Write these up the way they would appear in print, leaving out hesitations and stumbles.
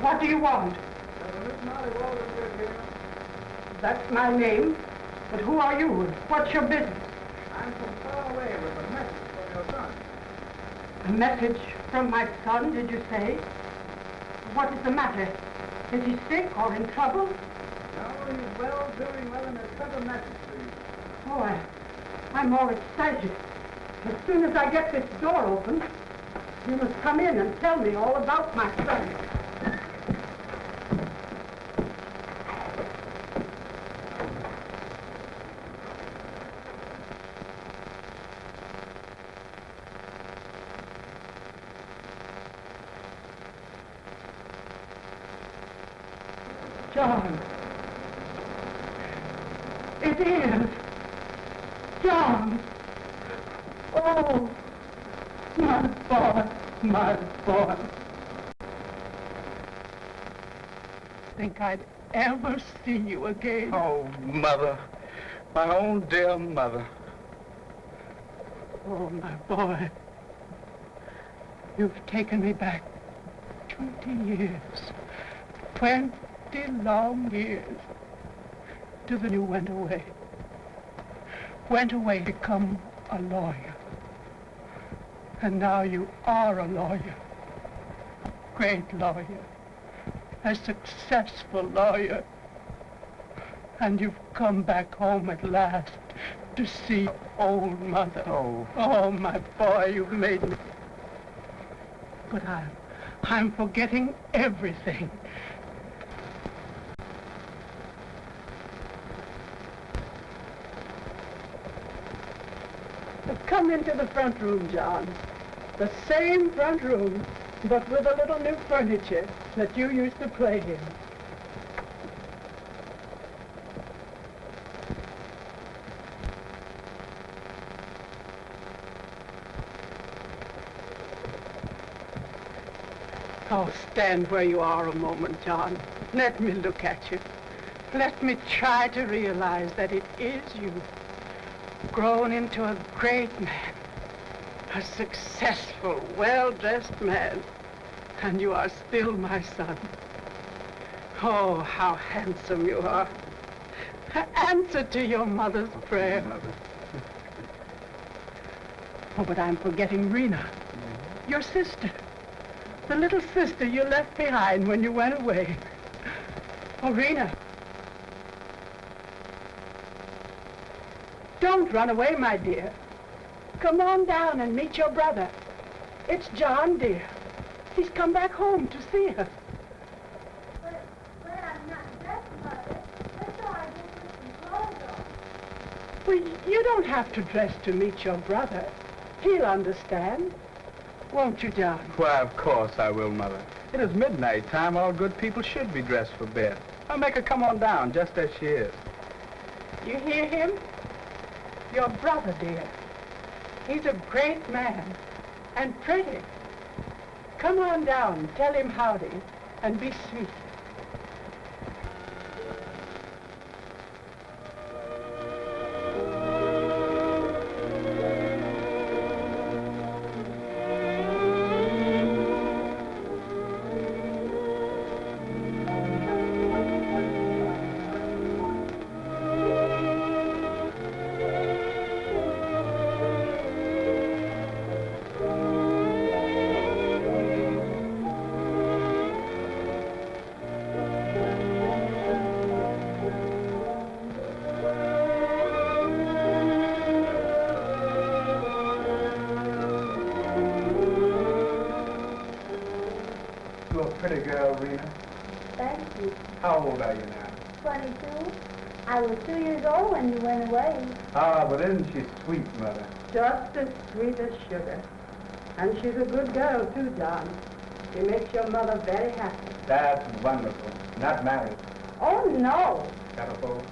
What do you want? That's my name. But who are you? What's your business? I'm from far away with a message from your son. A message from my son, did you say? What is the matter? Is he sick or in trouble? No, he's well, doing well, and has sent a message to you. Oh, I'm all excited. As soon as I get this door open, you must come in and tell me all about my son. John. It is. John. Oh, my boy, my boy. Think I'd ever see you again. Oh, Mother. My own dear Mother. Oh, my boy. You've taken me back 20 years. 20 long years. To the you went away. Went away to become a lawyer. And now you are a lawyer. Great lawyer. A successful lawyer. And you've come back home at last to see old Mother. Oh, my boy, you've made me. But I'm forgetting everything. Come into the front room, John. The same front room, but with a little new furniture that you used to play in. Oh, stand where you are a moment, John. Let me look at you. Let me try to realize that it is you. Grown into a great man, a successful, well-dressed man, and you are still my son. Oh, how handsome you are. Answer to your mother's prayer. Oh, but I'm forgetting Rena, your sister, the little sister you left behind when you went away. Oh, Rena. Don't run away, my dear. Come on down and meet your brother. It's John, dear. He's come back home to see her. But I'm not dressed, Mother. That's all I did with some clothes on. Well, you don't have to dress to meet your brother. He'll understand. Won't you, John? Why, of course I will, Mother. It is midnight time. All good people should be dressed for bed. I'll make her come on down, just as she is. You hear him? Your brother, dear. He's a great man and pretty. Come on down, tell him howdy, and be sweet. Pretty girl, Rena. Thank you. How old are you now? 22. I was 2 years old when you went away. Ah, but isn't she sweet, Mother? Just as sweet as sugar. And she's a good girl, too, John. She makes your mother very happy. That's wonderful. Not married. Oh, no. Got a boat?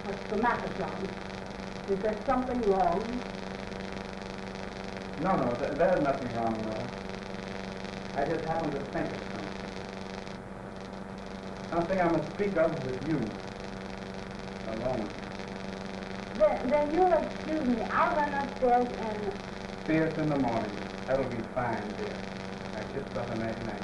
What's the matter, John? Is there something wrong? No, there's nothing wrong, Mother. I just happened to think of something. Something I must speak of with you. alone. Then you'll excuse me. I'll run upstairs and... See us in the morning. That'll be fine, dear. I just love a night night.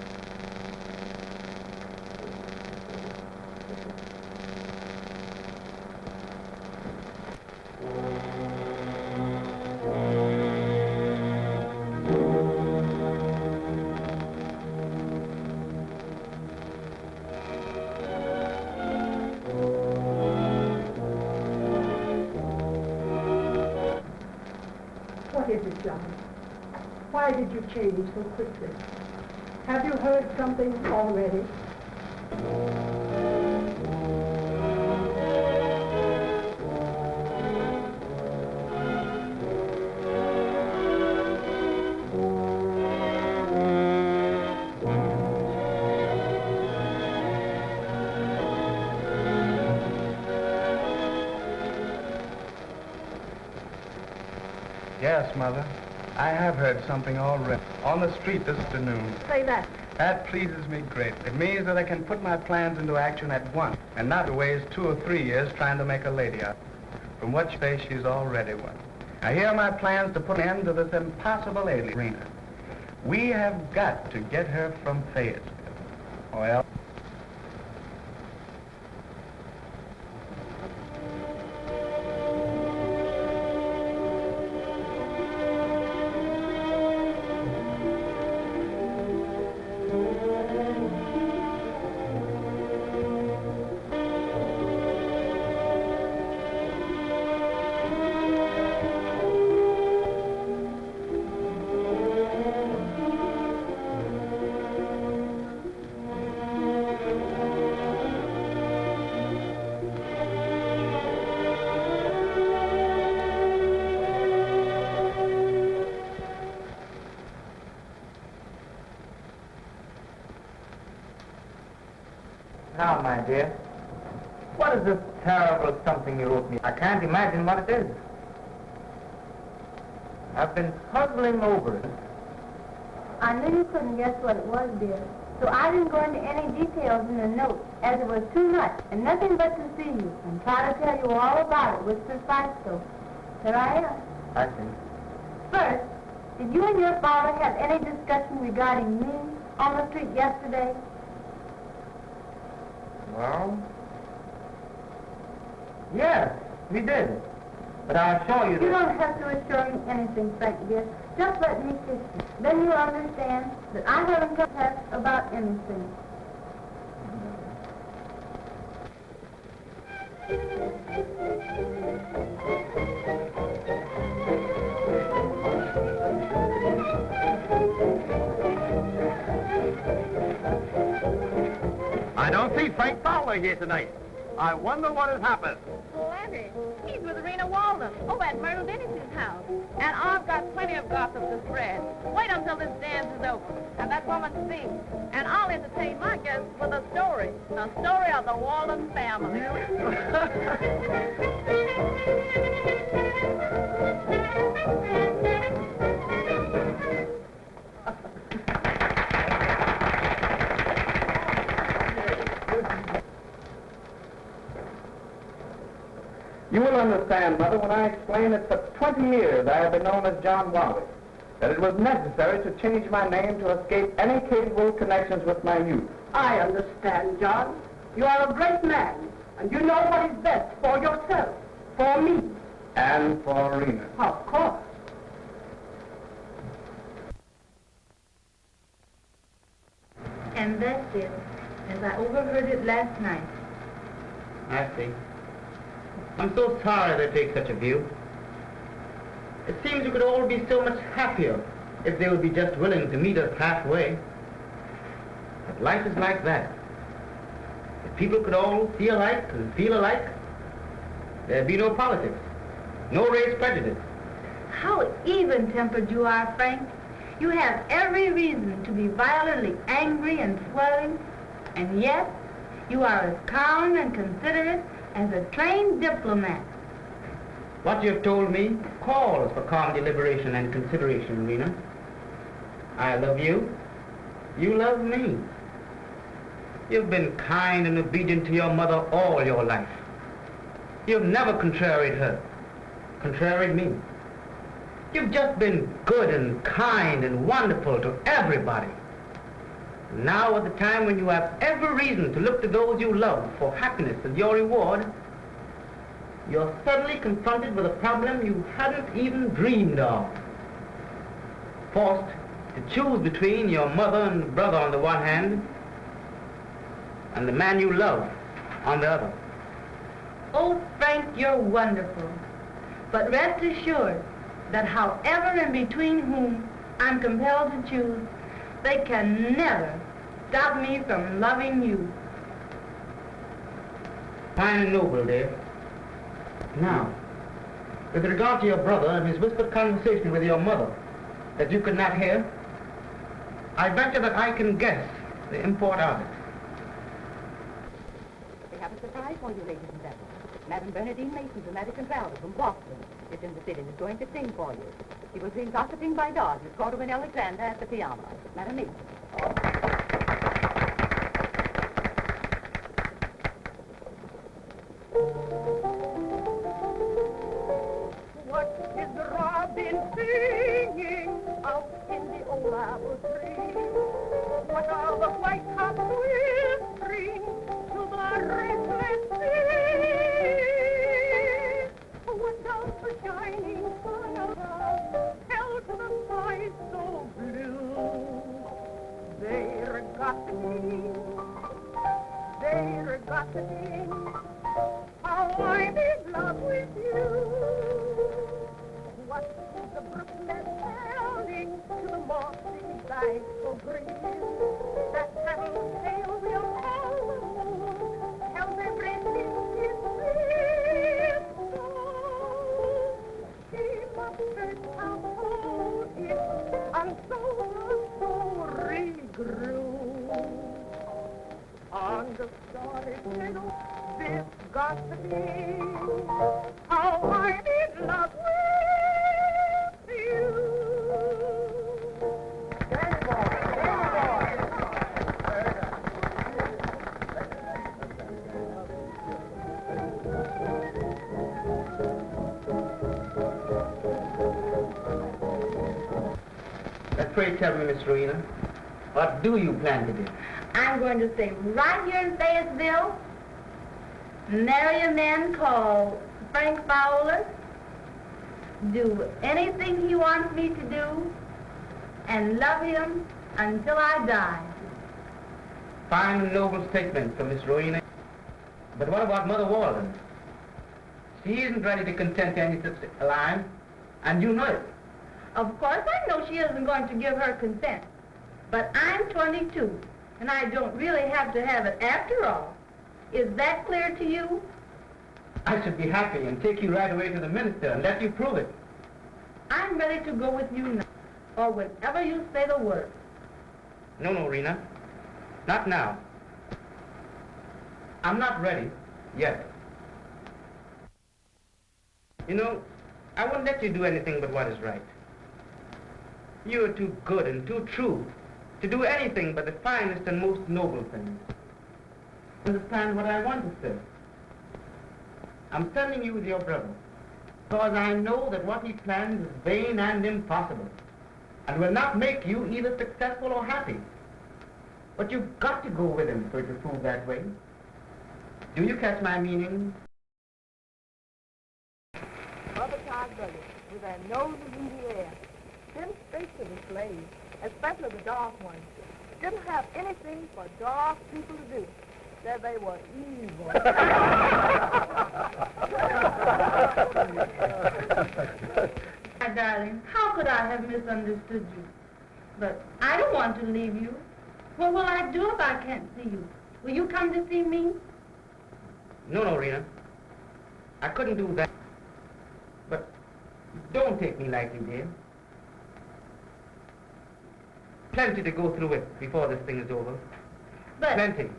What is it, John? Why did you change so quickly? Have you heard something already? Yes, Mother. I have heard something already. On the street this afternoon. Say that. That pleases me greatly. It means that I can put my plans into action at once, and not waste 2 or 3 years trying to make a lady out. From what you say, she's already one. Now, here are my plans to put an end to this impossible alien. We have got to get her from Fayetteville. Or else... Now, my dear, what is this terrible something you wrote me? I can't imagine what it is. I've been puzzling over it. I knew you couldn't guess what it was, dear. So I didn't go into any details in the note, as it was too much, and nothing but to see you, and try to tell you all about it with precise so. Here I am. I see. First, did you and your father have any discussion regarding me on the street yesterday? Well, yes, we did. But I assure you that... You don't have to assure me anything, Frank, dear. Just let me kiss you. Then you'll understand that I haven't come to test about anything. I don't see Frank Fowler here tonight. I wonder what has happened. Plenty. He's with Rena Walden over at Myrtle Dennis's house. And I've got plenty of gossip to spread. Wait until this dance is over and that woman sings. And I'll entertain my guests with a story. The story of the Walden family. You will understand, Mother, when I explain that for 20 years I have been known as John Warwick, that it was necessary to change my name to escape any capable connections with my youth. I understand, John. You are a great man, and you know what is best for yourself, for me. And for Rena. Of course. And that's it, as I overheard it last night. I see. I'm so sorry they take such a view. It seems you could all be so much happier if they would be just willing to meet us halfway. But life is like that. If people could all see alike and feel alike, there'd be no politics, no race prejudice. How even-tempered you are, Frank. You have every reason to be violently angry and swelling, and yet you are as calm and considerate as a trained diplomat. What you've told me calls for calm deliberation and consideration, Rena. I love you. You love me. You've been kind and obedient to your mother all your life. You've never contraried her, contraried me. You've just been good and kind and wonderful to everybody. Now, at the time when you have every reason to look to those you love for happiness as your reward, you're suddenly confronted with a problem you hadn't even dreamed of. Forced to choose between your mother and brother on the one hand, and the man you love on the other. Oh, Frank, you're wonderful. But rest assured that however in between whom I'm compelled to choose, they can never stop me from loving you. Fine and noble, dear. Now, with regard to your brother and his whispered conversation with your mother that you could not hear, I venture that I can guess the import of it. We have a surprise for you, ladies and gentlemen. Madame Bernadine Mason's American traveler from Boston is in the city and is going to sing for you. She will sing Gossiping by Dogs with Cordovan Alexander at the piano. Madame Mason. What is the robin singing out in the old apple tree? What are the white cocks whispering to the restless sea? What does the shining sun above tell to the sky so blue? They're gossiping how I'm in love with you. What is the brooklet telling to the mossy bank so green? That tattletale will call the moon, tells everything is real. So she must search out for it, and so the story grew. On the starry middle, this gossiping how I'm in love with you. Pray tell me, Miss Rowena, what do you plan to do? I'm going to stay right here in Fayetteville, marry a man called Frank Fowler, do anything he wants me to do, and love him until I die. Fine and noble statement from Miss Rowena. But what about Mother Walden? She isn't ready to consent to any such alliance, and you know it. Of course, I know she isn't going to give her consent. But I'm 22, and I don't really have to have it after all. Is that clear to you? I should be happy and take you right away to the minister and let you prove it. I'm ready to go with you now, or whenever you say the word. No, Rena. Not now. I'm not ready yet. You know, I won't let you do anything but what is right. You are too good and too true to do anything but the finest and most noble things. Understand what I want to say? I'm sending you with your brother because I know that what he plans is vain and impossible and will not make you either successful or happy. But you've got to go with him for it to prove that way. Do you catch my meaning? Rubber-tied brothers with their noses in the air. Them straight to the slaves, especially the dark ones, didn't have anything for dark people to do. Said they were evil. My darling, how could I have misunderstood you? But I don't want to leave you. What will I do if I can't see you? Will you come to see me? No, Rena. I couldn't do that. But don't take me lightly, dear. Plenty to go through it before this thing is over. But, plenty.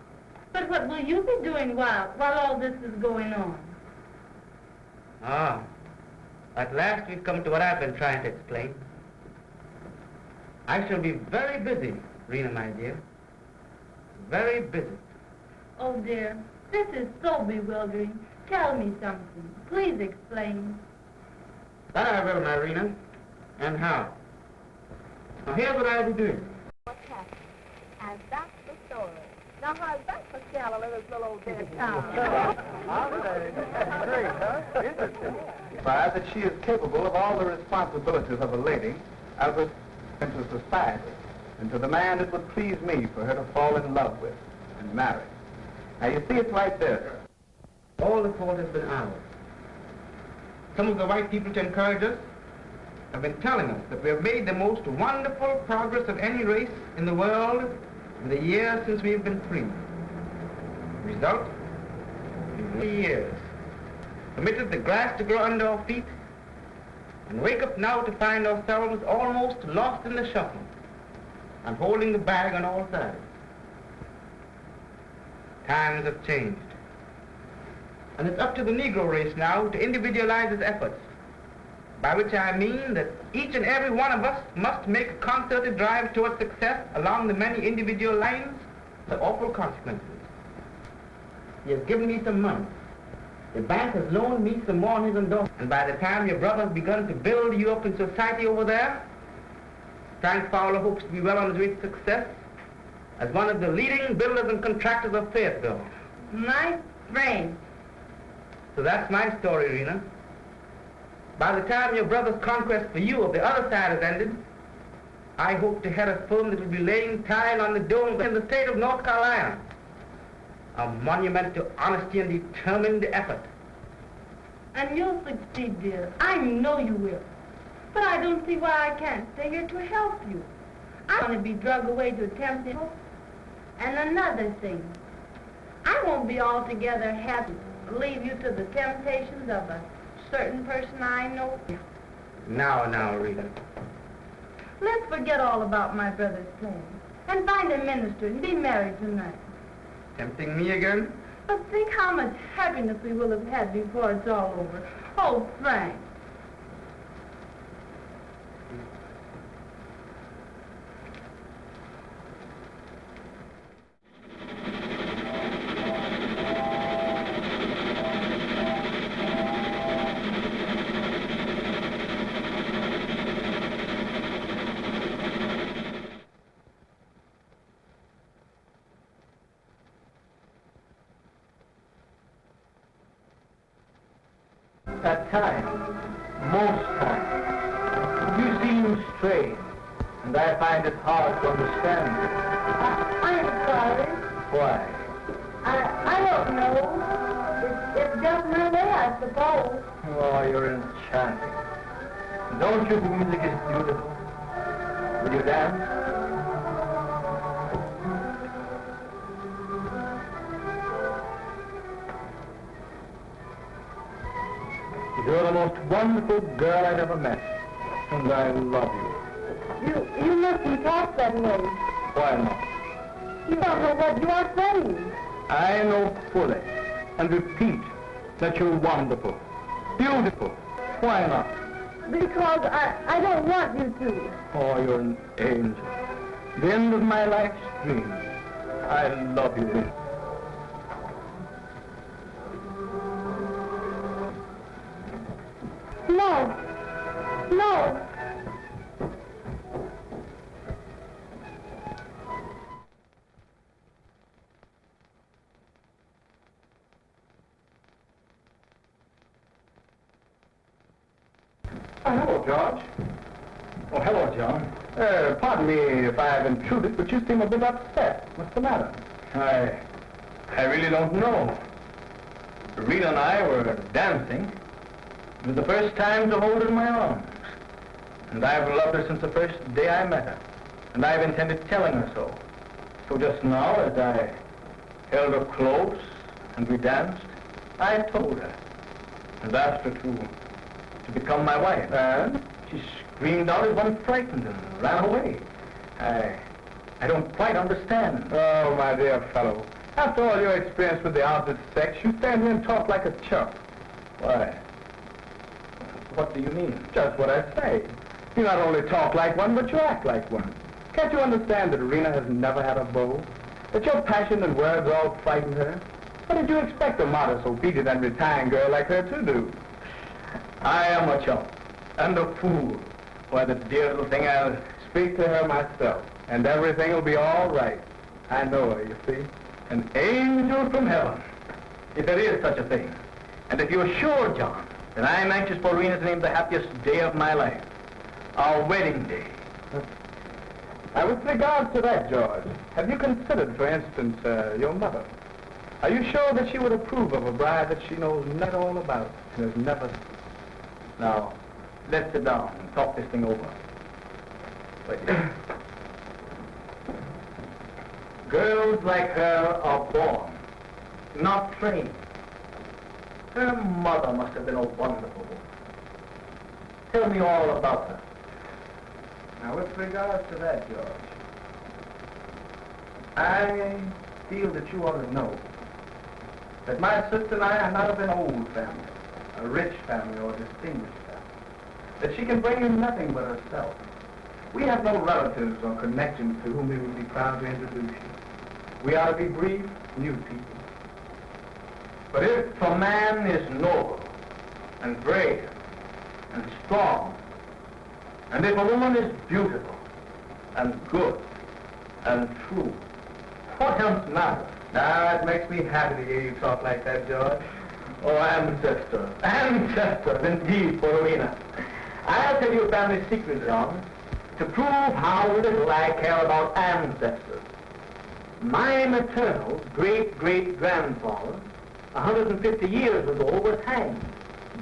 But what will you be doing while all this is going on? Ah, at last we've come to what I've been trying to explain. I shall be very busy, Rena, my dear. Very busy. Oh, dear, this is so bewildering. Tell me something. Please explain. That I will, Marina. And how? Now, here's what I'll be doing. What's happening? And that's the story. Now, how's that for shallow in this little old dead town? I'll say, great, huh? Interesting. By that she is capable of all the responsibilities of a lady as a into society, and to the man it would please me for her to fall in love with and marry. Now, you see, it's like this. All the fault has been ours. Some of the white people, to encourage us, have been telling us that we have made the most wonderful progress of any race in the world in the years since we have been free. Result? In 3 years, permitted the grass to grow under our feet, and wake up now to find ourselves almost lost in the shuffle and holding the bag on all sides. Times have changed. And it's up to the Negro race now to individualize its efforts, by which I mean that each and every one of us must make a concerted drive towards success along the many individual lines with awful consequences. He has given me some money. The bank has loaned me some more on his endorsement. And by the time your brother has begun to build you up in society over there, Frank Fowler hopes to be well on his way to success as one of the leading builders and contractors of Fayetteville. My friend. So that's my story, Rena. By the time your brother's conquest for you of the other side has ended, I hope to head a firm that will be laying tile on the dome in the state of North Carolina. A monument to honesty and determined effort. And you'll succeed, dear. I know you will. But I don't see why I can't stay here to help you. I want to be drugged away to temptation. And another thing, I won't be altogether happy to leave you to the temptations of a certain person I know. Now, Rita. Let's forget all about my brother's plans and find a minister and be married tonight. Tempting me again? But think how much happiness we will have had before it's all over. Oh, Frank. At times, most times, you seem strange, and I find it hard to understand you. I'm sorry. Why? I don't know. It's just my way, I suppose. Oh, you're enchanting. Don't you think music is beautiful? Will you dance? You're the most wonderful girl I've ever met, and I love you. You mustn't talk that way. Why not? You don't know what you are saying. I know fully, and repeat, that you're wonderful, beautiful. Why not? Because I don't want you to. Oh, you're an angel. The end of my life's dream. I love you. No. No. Oh, hello, George. Oh, hello, John. Pardon me if I have intruded, but you seem a bit upset. What's the matter? I really don't know. Rita and I were dancing. It was the first time to hold her in my arms. And I've loved her since the first day I met her. And I've intended telling her so. So just now, as I held her close and we danced, I told her and asked her to become my wife. And she screamed out as one frightened and ran away. I don't quite understand. Oh, my dear fellow. After all your experience with the opposite sex, you stand here and talk like a chump. Why? What do you mean? Just what I say. You not only talk like one, but you act like one. Can't you understand that Rena has never had a beau? That your passion and words all frighten her? What did you expect a modest, obedient, and retiring girl like her to do? I am a chump and a fool. Why, the dear little thing, I'll speak to her myself, and everything will be all right. I know her, you see. An angel from heaven, if there is such a thing. And if you're sure, John, that I'm anxious for Rena to name the happiest day of my life, our wedding day. Now, with regard to that, George, have you considered, for instance, your mother? Are you sure that she would approve of a bride that she knows not all about and has never... Now, let's sit down and talk this thing over. Wait. Girls like her are born, not trained. Her mother must have been a wonderful woman. Tell me all about her. Now, with regard to that, George, I feel that you ought to know that my sister and I are not of an old family, a rich family, or a distinguished family. That she can bring in nothing but herself. We have no relatives or connections to whom we would be proud to introduce you. We are to be brief, new people. But if a man is noble and brave and strong, and if a woman is beautiful and good and true, what else matters? Now, it makes me happy to hear you talk like that, George. Oh, ancestors. Ancestors, indeed, for Rena. I'll tell you a family secret, John, to prove how little I care about ancestors. My maternal great-great-grandfather, 150 years ago, was hanged,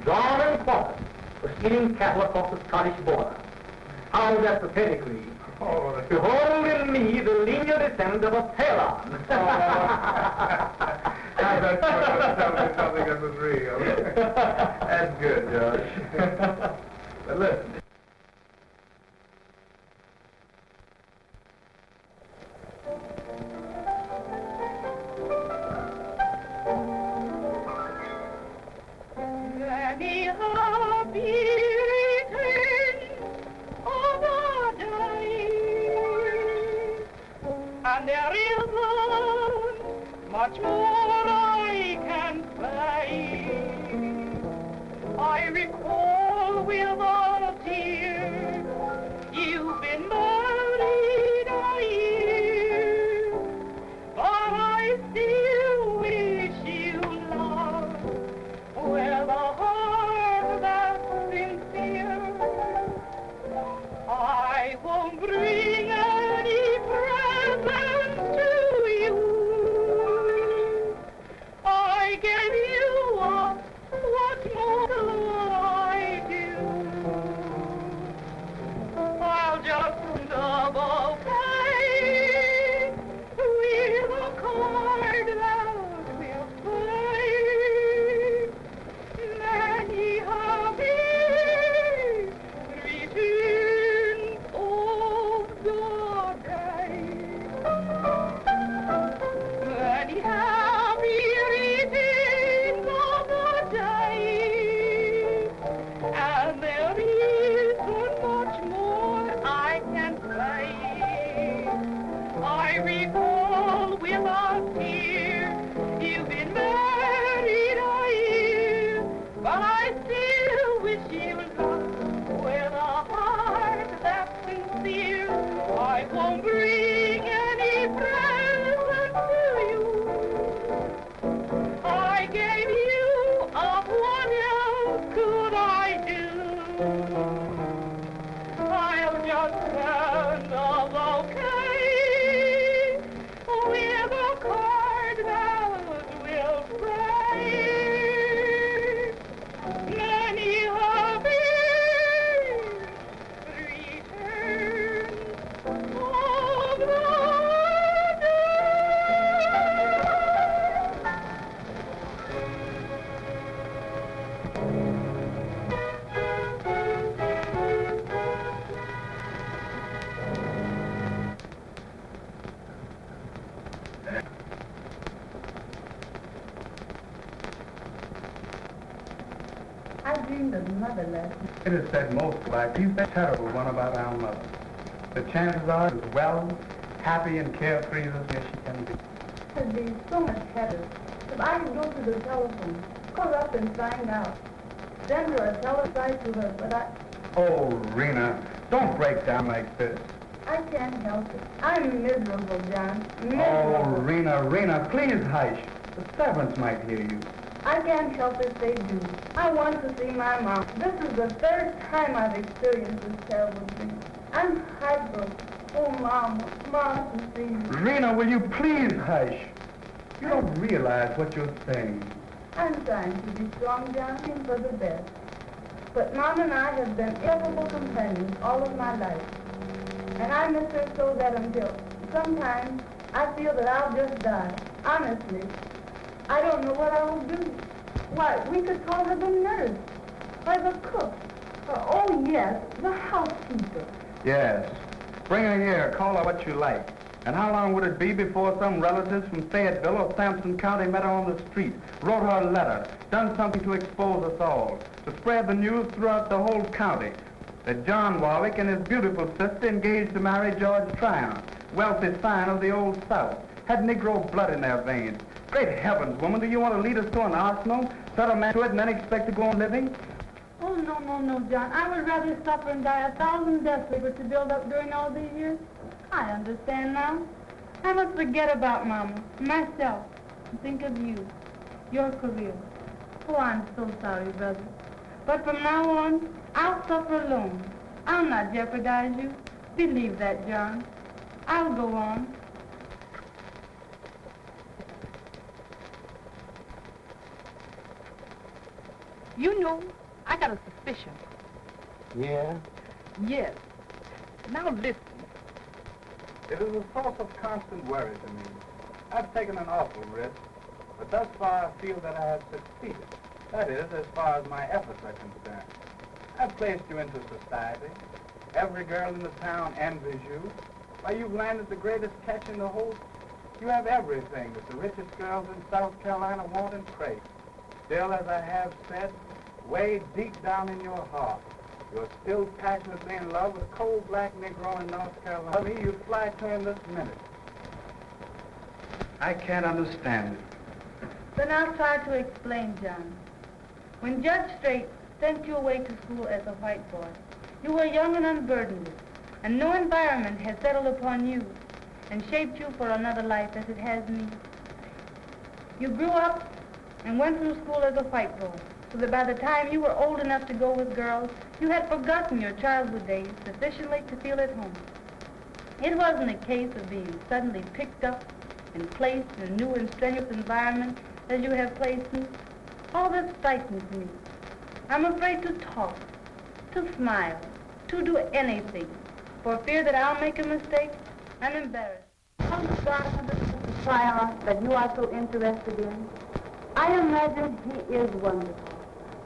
drawn and quartered, for stealing cattle across the Scottish border. How's that for pedigree? Oh, behold in me the lineal descent of a Talon. Now that's tell me something that was real. That's good, George. But listen. Many happy returns of a day, and there isn't much more I can say. I recall with a tear you've been married a year, but I still wish you love with a heart that's sincere. I won't bring any presents to you. I gave you up, what more could I do? I'll just double pay with a card that will say, many happy returns of the day. Many happy returns of the day. And there isn't much more I can say. I recall with a tear you've been married a year, but I still wish you love with a heart that's sincere. I won't bring any present to you. I gave you up, what else could I do? I'll just send a bouquet with a card that will say, many happy returns of the I dreamed of Mother last night. It is said most like he's the terrible one about our mother. The chances are as well, happy and carefree as she can be. It'd be so much better to If I could go to the telephone, call up and find out. Send her a telephone to her, but Oh, Rena, don't break down like this. I can't help it. I'm miserable, John. Oh, Miserable. Rena, please hush. The servants might hear you. I can't help if they do. I want to see my mom. This is the third time I've experienced this terrible thing. I'm heartbroken. Oh, Mama, Mom, to see you. Rena, will you please hush? You don't realize what you're saying. I'm trying to be strong, John, and for the best. But Mom and I have been inseparable companions all of my life. And I miss her so that until sometimes I feel that I'll just die. Honestly, I don't know what I will do. Why, we could call her the nurse, or the cook, or, oh yes, the housekeeper. Yes. Bring her here. Call her what you like. And how long would it be before some relatives from Fayetteville or Sampson County met her on the street, wrote her a letter, done something to expose us all, to spread the news throughout the whole county that John Warwick and his beautiful sister engaged to marry George Tryon, wealthy scion of the Old South, had Negro blood in their veins. Great heavens, woman, do you want to lead us to an arsenal, set a man to it, and then expect to go on living? Oh, no, John. I would rather suffer and die 1,000 deaths we were to build up during all these years. I understand now. I must forget about Mama, myself, and think of you, your career. Oh, I'm so sorry, brother. But from now on, I'll suffer alone. I'll not jeopardize you. Believe that, John. I'll go on. You know, I got a suspicion. Yeah? Yes. Now listen. It is a source of constant worry to me. I've taken an awful risk, but thus far I feel that I have succeeded. That is, as far as my efforts are concerned. I've placed you into society. Every girl in the town envies you. Why, you've landed the greatest catch in the whole... You have everything that the richest girls in South Carolina want and crave. Still, as I have said, way deep down in your heart, you're still passionately in love with a cold black Negro in North Carolina. Me, you'd fly to him this minute. I can't understand it. Then I'll try to explain, John. When Judge Strait sent you away to school as a white boy, you were young and unburdened, and no environment had settled upon you and shaped you for another life as it has me. You grew up and went through school as a white boy, so that by the time you were old enough to go with girls, you had forgotten your childhood days sufficiently to feel at home. It wasn't a case of being suddenly picked up and placed in a new and strenuous environment as you have placed me. All this frightens me. I'm afraid to talk, to smile, to do anything, for fear that I'll make a mistake and embarrass. How God to try on that you are so interested in. I imagine he is wonderful.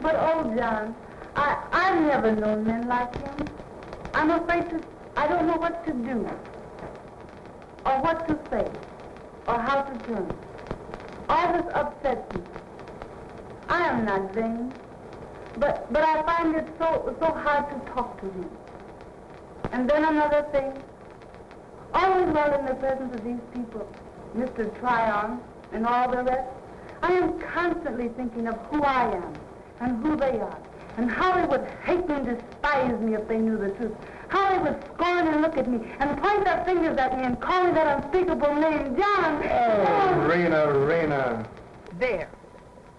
But, oh, John, I've never known men like him. I'm afraid I don't know what to do, or what to say, or how to turn. All this upsets me. I am not vain, but I find it so hard to talk to him. And then another thing, always while in the presence of these people, Mr. Tryon and all the rest, I am constantly thinking of who I am and who they are, and how they would hate me and despise me if they knew the truth, how they would scorn and look at me and point their fingers at me and call me that unspeakable name, John. Oh, Rena. There.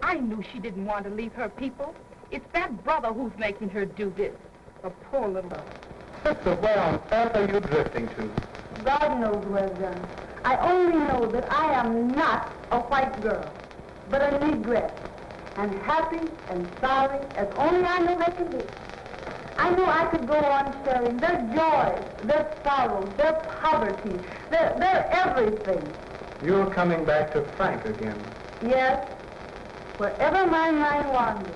I knew she didn't want to leave her people. It's that brother who's making her do this. The poor little... Sister, where on earth are you drifting to? God knows where, John. I only know that I am not a white girl, but a negress, and happy and sorry as only I know they can be. I knew I could go on sharing their joys, their sorrows, their poverty, their everything. You're coming back to Frank again. Yes, wherever my mind wanders,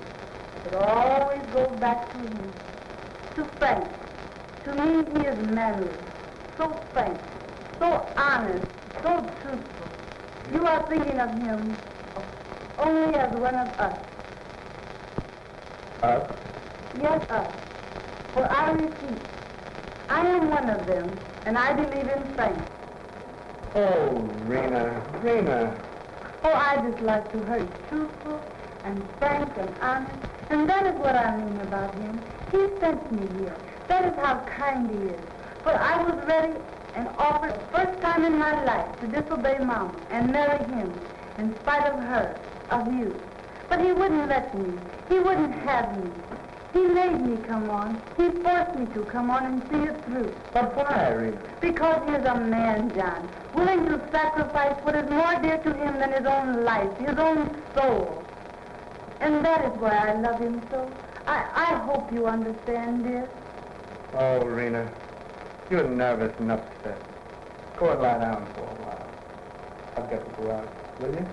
it always goes back to him, to Frank. To me, he is manly, so frank, so honest, so truthful. You are thinking of him only as one of us. Us? Yes, us. For I repeat, I am one of them, and I believe in Frank. Oh, Rena. Oh, I just like to hear he's truthful and frank and honest. And that is what I mean about him. He sent me here. That is how kind he is. But I was ready and offered the first time in my life to disobey Mama and marry him in spite of her, of you. But he wouldn't let me. He wouldn't have me. He made me come on. He forced me to come on and see it through. But why, Irene? Because he is a man, John, willing to sacrifice what is more dear to him than his own life, his own soul. And that is why I love him so. I hope you understand, dear. Oh, Rena, you're nervous and upset. Go and lie down for a while. I've got to go out. Will you?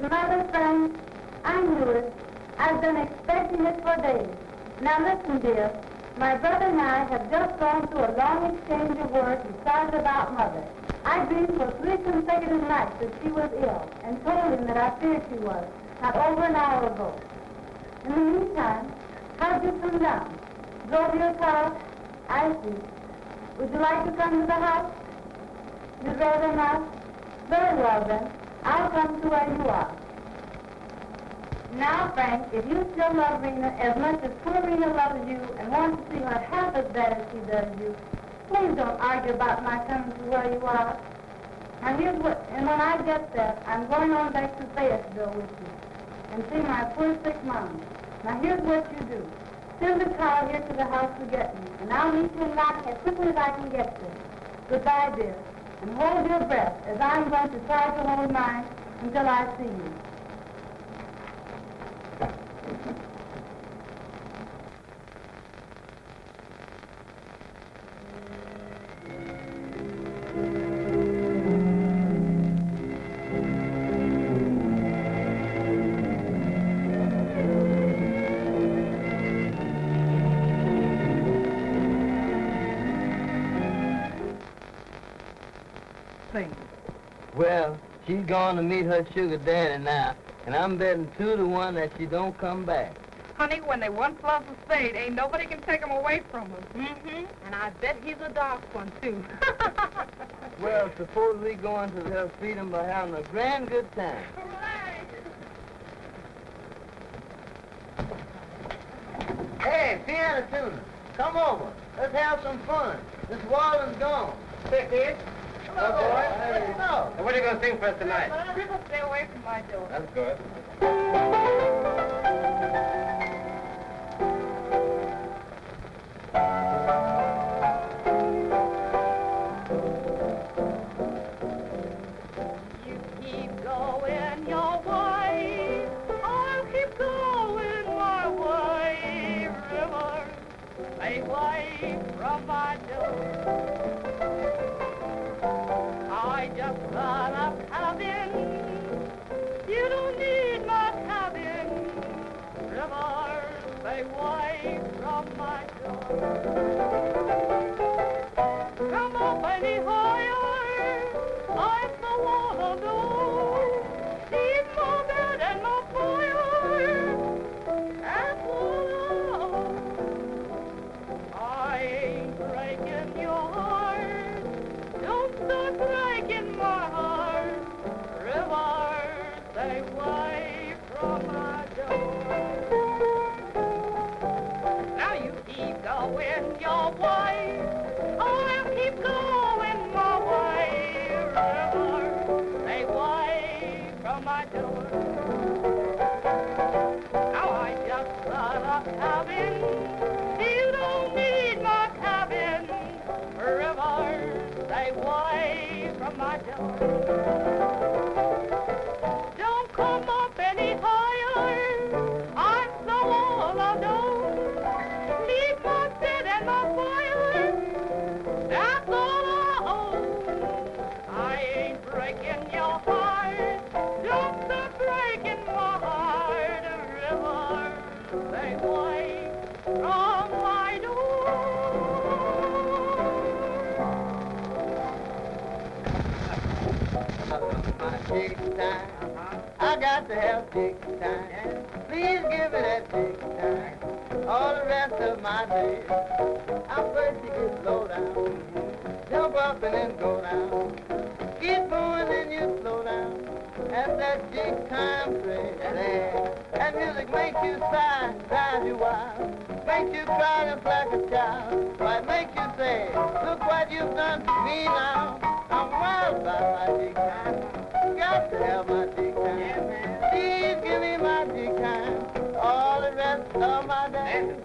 Mother, friend, I knew it. I've been expecting it for days. Now listen, dear. My brother and I have just gone through a long exchange of words and started about Mother. I dreamed for 3 consecutive nights that she was ill and told him that I feared she was, not over an hour ago. In the meantime, how'd you come down? Drove your car? I see. Would you like to come to the house? You'd rather not? Very well, then. I'll come to where you are. Now, Frank, if you still love Rena as much as poor Rena loves you and want to see her half as bad as she does you, please don't argue about my coming to where you are. And when I get there, I'm going on back to Fayetteville with you and see my poor sick mom. Now, here's what you do. Send the car here to the house to get me, and I'll meet you in Lottie as quickly as I can get there. Goodbye, dear. And hold your breath, as I'm going to try to hold mine until I see you. Well, she's gone to meet her sugar daddy now, and I'm betting 2 to 1 that she don't come back. Honey, when they once love the spade, ain't nobody can take 'em away from them. Mm-hmm. And I bet he's a dark one, too. Well, suppose we go into her freedom by having a grand good time. Hey, piano tuner, come over. Let's have some fun. Miss Walden's gone. Hey, kid. Come on, boy. Let's go. And what are you going to sing for us tonight? People stay away from my door. That's good. You keep going your way, I'll keep going my way. River, stay away from my door. I just got a cabin. You don't need my cabin. River, stay away from my door. Come up any higher. I'm the one to know. Leave my bed and my fire. That's all. I ain't breaking your heart. Don't start breaking my heart. River, stay away from my door. Now you keep going your way. You don't need my cabin. Rivers, they way from my door. Don't come up any higher. I'm so all alone. Leave my bed and my fire. That's all I own. I ain't breaking your heart. Just a breaking my heart. Rivers, they way from my door. My big time. I got to have big time. Please give me that big time. All the rest of my days, I'm first to get low down. Jump up and then go down. Keep going and you slow down. At that big time train. That music makes you sigh, drives you wild. Makes you cry just like a child. Why make you say, look what you've done to me now. I'm wild about my big time. Got to have my big time. Please give me my big time. All the rest of my days.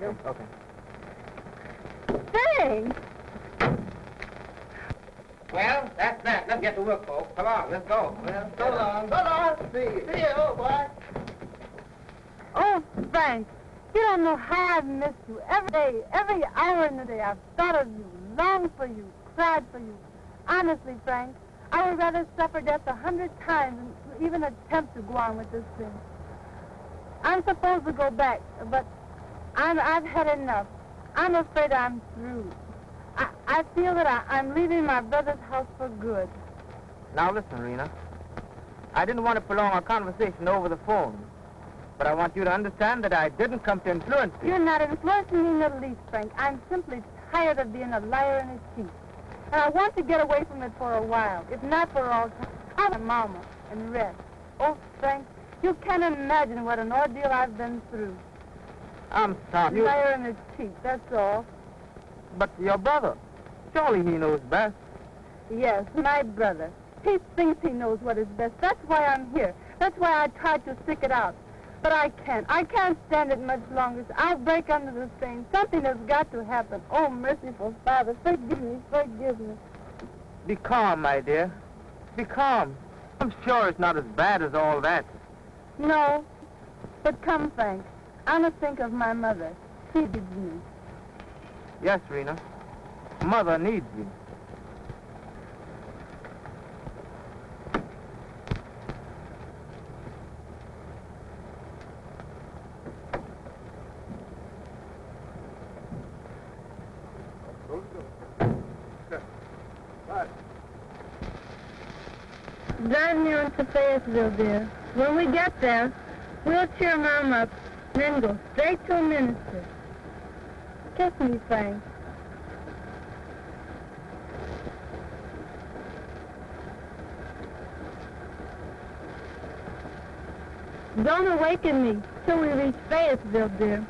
Okay. Frank! Well, that's that. Let's get to work, folks. Come on, let's go. Well, so long. So long. See you, old boy. Oh, Frank, you don't know how I've missed you. Every day, every hour in the day, I've thought of you, longed for you, cried for you. Honestly, Frank, I would rather suffer death 100 times than to even attempt to go on with this thing. I'm supposed to go back, but I've had enough. I'm afraid I'm through. I feel that I'm leaving my brother's house for good. Now listen, Rena. I didn't want to prolong our conversation over the phone, but I want you to understand that I didn't come to influence you. You're not influencing me in the least, Frank. I'm simply tired of being a liar and a cheat. And I want to get away from it for a while, if not for all time. I'm a mama and rest. Oh, Frank, you can't imagine what an ordeal I've been through. I'm sorry. Liar and a cheat, that's all. But your brother, surely he knows best. Yes, my brother. He thinks he knows what is best. That's why I'm here. That's why I tried to stick it out. But I can't. I can't stand it much longer. I'll break under the strain. Something has got to happen. Oh, merciful Father, forgive me, forgive me. Be calm, my dear. Be calm. I'm sure it's not as bad as all that. No. But come, Frank. I must think of my mother. She needs me. Yes, Rena. Mother needs you. Drive me on to Fayetteville, dear. When we get there, we'll cheer Mom up, then go straight to a minister. Kiss me, Frank. Don't awaken me till we reach Fayetteville, dear.